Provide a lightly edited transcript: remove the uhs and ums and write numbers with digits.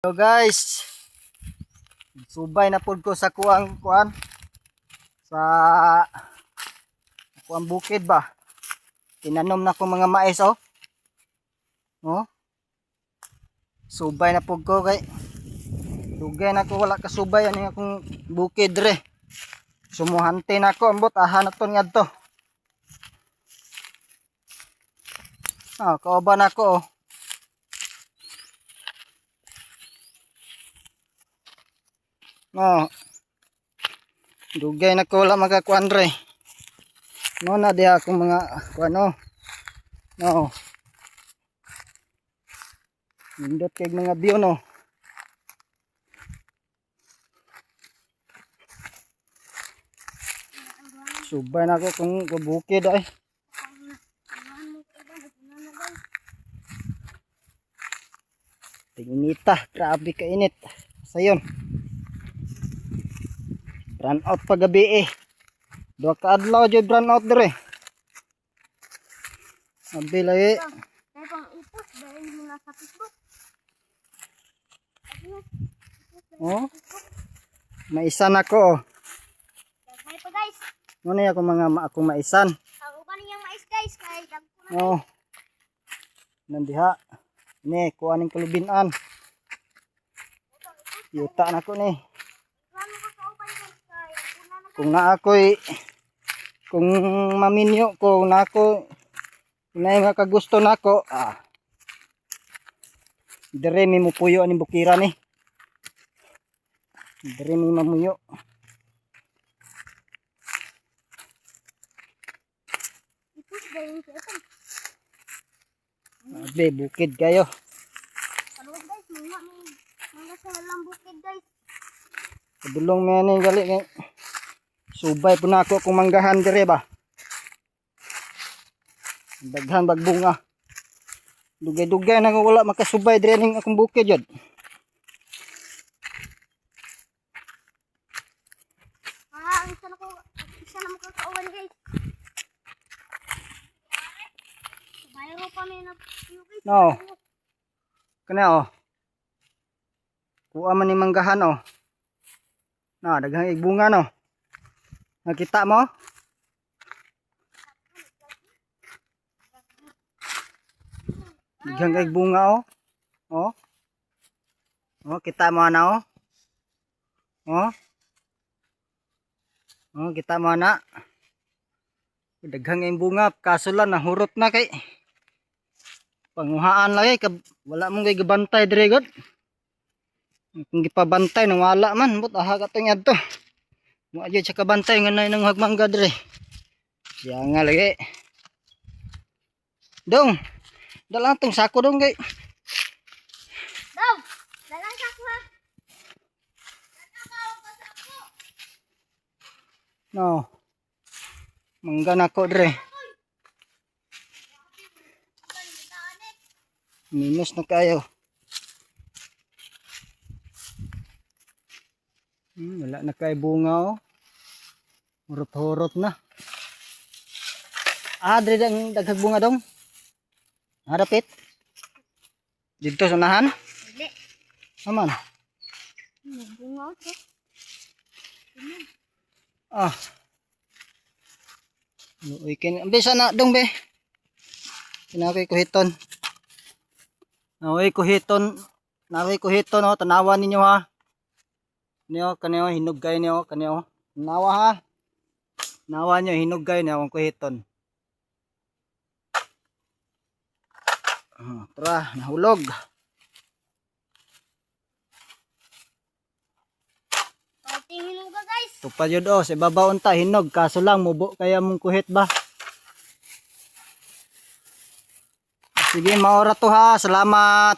So guys, subay na pud ko sa kuan sa kuang bukid ba. Tinanom na ko mga mais oh. Oh. Subay na pud ko kay dugay na ko wala kasubay ani akong bukid re. Sumuhante na ko ambot aha na ton ngadto. Ah, kauban ako oh. No. Dugay na ko wala makakuan re. No na diha akong mga kuano. No. Nindot kay mga view no. Subay na ko kung bukid ay. Tinginita, grabe ka init. Sayon. Run out pa gabi eh. Dua ka adlaw jud run out dire. Abi lagi. Kaya pang ipos dahil mula sa Facebook. Oh. Maisan ako. Dagmay pa guys. Ano ako mga akong maisan. Ako pa niyang mais guys kay dagko na. Oh. Nandiha. Ni kuaning kalubinan. Yuta na ko ni. Ano ko sa upan guys kay una na Kung na ako'y kung maminyo ko na ako inay nga kagusto nako dire mi mupuyo ani bukira ni. Dire mi mamuyo. ipos dahil sa ito. Abi bukid kayo. Kaluwag guys, mga sa lang bukid guys. Padulong mi ani gali kay subay po na ako kung manggahan dire ba. Daghan bagbunga. Dugay-dugay na wala makasubay dire ning akong bukid jud. Isa na mo kakauwan guys. Bayro pa may nag-view guys. No. Kana oh. Kuha man ni manggahan oh. Na daghang igbunga no. Nakita mo? Daghang igbunga oh. Oh. Oh, kita mo na oh. Oh. Oh, kita mo na. Daghang bunga kaso lang nahurot na kay panguhaan lagi wala mong kay gabantay dire god. Kung gipabantay nang wala man but aha katong adto. Mo aja sa kabantay nga nay nang hagmangga dire. Siya nga lagi. Dong. Dalang tong sako dong kay. Daw, dalang sako ha. No. Mangga nako dire. Minus na kayo. Wala na kay bunga oh. Hurot-hurot na. Dire ang daghang bunga dong. Harapit. Dito sa unahan? Hindi. Aman. Bunga ito. Weekend. Bisa na dong be. Kinakoy kuhiton. Naway kuhiton. Naway kuhiton oh. Tanawan ninyo ha. Niyo kaniyo hinugay niyo kaniyo. Nawa ha. Nawa niyo hinugay niyo ang kuhiton. Tara, nahulog. Tingin mo guys. Tupa yun o, sa ibabaw unta, hinog. Kaso lang, mubo kaya mong kuhit ba? Sige, maora to ha. Salamat.